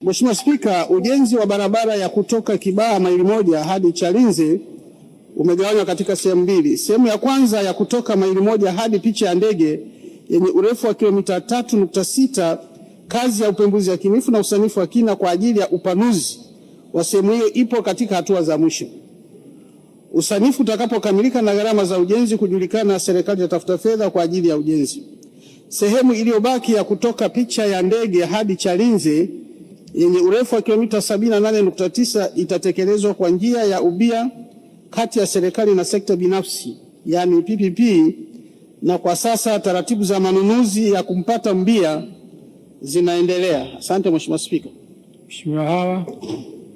Mheshimiwa Spika, ujenzi wa barabara ya kutoka Kibaha maili moja hadi Chalinze umegawanywa katika sehemu mbili. Sehemu ya kwanza ya kutoka maili moja hadi picha ya ndege yenye urefu wa kilomita 3.6, kazi ya upembuzi yakinifu na usanifu wa kina kwa ajili ya upanuzi wa sehemu hiyo ipo katika hatua za mwisho. Usanifu utakapokamilika na gharama za ujenzi kujulikana, serikali itatafuta fedha kwa ajili ya ujenzi. Sehemu iliyobaki ya kutoka picha ya ndege hadi Chalinze yenye urefu wa kilomita 78.9 itatekelezwa kwa njia ya ubia kati ya serikali na sekta binafsi, yani PPP, na kwa sasa taratibu za manunuzi ya kumpata mbia zinaendelea. Asante Mheshimiwa Spika. Mheshimiwa Hawa.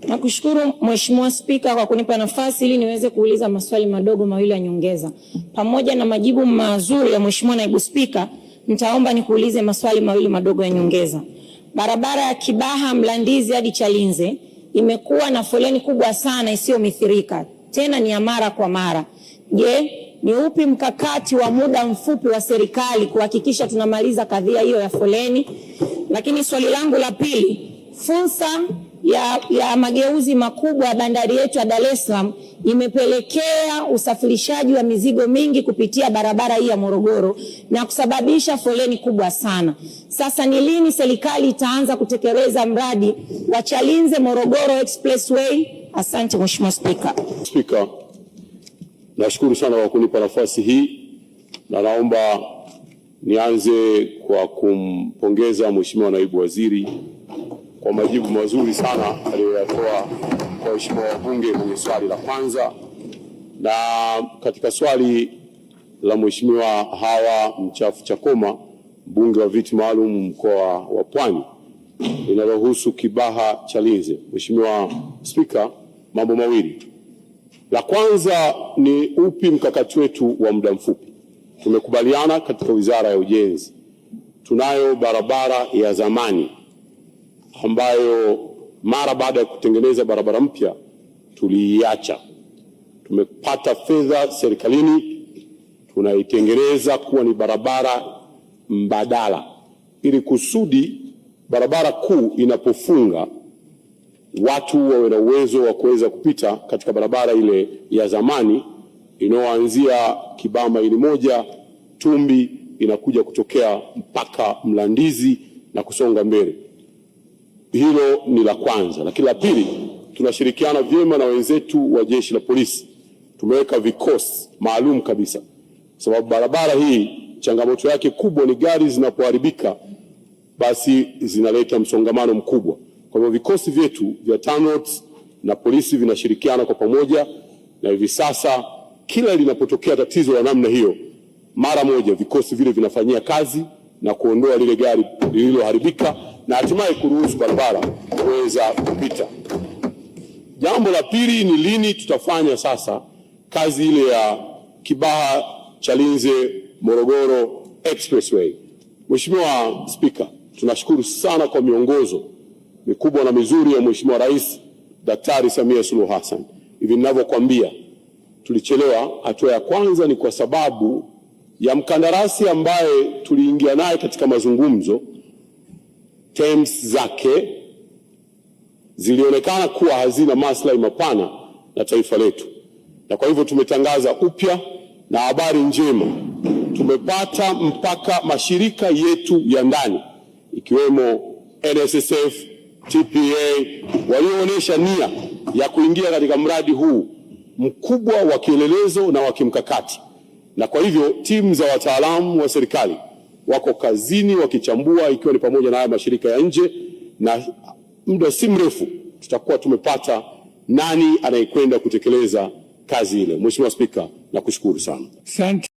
Nakushukuru Mheshimiwa Spika kwa kunipa nafasi ili niweze kuuliza maswali madogo mawili ya nyongeza. Pamoja na majibu mazuri ya Mheshimiwa Naibu Spika, nitaomba nikuulize maswali mawili madogo ya nyongeza. Barabara ya Kibaha Mlandizi hadi Chalinze imekuwa na foleni kubwa sana isiyomithirika, tena ni ya mara kwa mara. Je, ni upi mkakati wa muda mfupi wa serikali kuhakikisha tunamaliza kadhia hiyo ya foleni? Lakini swali langu la pili, fursa ya mageuzi makubwa ya bandari yetu ya Dar es Salaam imepelekea usafirishaji wa mizigo mingi kupitia barabara hii ya Morogoro na kusababisha foleni kubwa sana. Sasa ni lini serikali itaanza kutekeleza mradi wa Chalinze Morogoro Expressway? Asante Mheshimiwa Spika. Spika, nashukuru sana kwa kunipa nafasi hii, na naomba nianze kwa kumpongeza Mheshimiwa Naibu Waziri kwa majibu mazuri sana aliyoyatoa kwa waheshimiwa wabunge kwenye swali la kwanza, na katika swali la Mheshimiwa Hawa Mchafu Chakoma, mbunge wa viti maalum mkoa wa Pwani, linalohusu Kibaha Chalinze. Mheshimiwa Spika, mambo mawili. La kwanza ni upi mkakati wetu wa muda mfupi? Tumekubaliana katika Wizara ya Ujenzi, tunayo barabara ya zamani ambayo mara baada ya kutengeneza barabara mpya tuliiacha. Tumepata fedha serikalini, tunaitengeneza kuwa ni barabara mbadala, ili kusudi barabara kuu inapofunga watu wawe na uwezo wa kuweza kupita katika barabara ile ya zamani inayoanzia Kibaha maili moja Tumbi inakuja kutokea mpaka Mlandizi na kusonga mbele. Hilo ni la kwanza. Lakini la pili, tunashirikiana vyema na wenzetu wa Jeshi la Polisi. Tumeweka vikosi maalum kabisa, sababu barabara hii changamoto yake kubwa ni gari zinapoharibika basi zinaleta msongamano mkubwa. Kwa hivyo vikosi vyetu vya TANROADS na polisi vinashirikiana kwa pamoja, na hivi sasa kila linapotokea tatizo la namna hiyo, mara moja vikosi vile vinafanyia kazi na kuondoa lile gari lililoharibika na hatimaye kuruhusu barabara kuweza kupita. Jambo la pili ni lini tutafanya sasa kazi ile ya Kibaha Chalinze Morogoro Expressway. Mheshimiwa Spika, tunashukuru sana kwa miongozo mikubwa na mizuri ya Mheshimiwa Rais Daktari Samia Suluhu Hassan. Hivi ninavyokuambia, tulichelewa. Hatua ya kwanza ni kwa sababu ya mkandarasi ambaye tuliingia naye katika mazungumzo, terms zake zilionekana kuwa hazina maslahi mapana na taifa letu, na kwa hivyo tumetangaza upya, na habari njema, tumepata mpaka mashirika yetu ya ndani ikiwemo NSSF, TPA walioonyesha nia ya kuingia katika mradi huu mkubwa wa kielelezo na wa kimkakati. Na kwa hivyo timu za wataalamu wa serikali wako kazini wakichambua, ikiwa ni pamoja na haya mashirika ya nje, na muda si mrefu tutakuwa tumepata nani anayekwenda kutekeleza kazi ile. Mheshimiwa Spika, nakushukuru sana.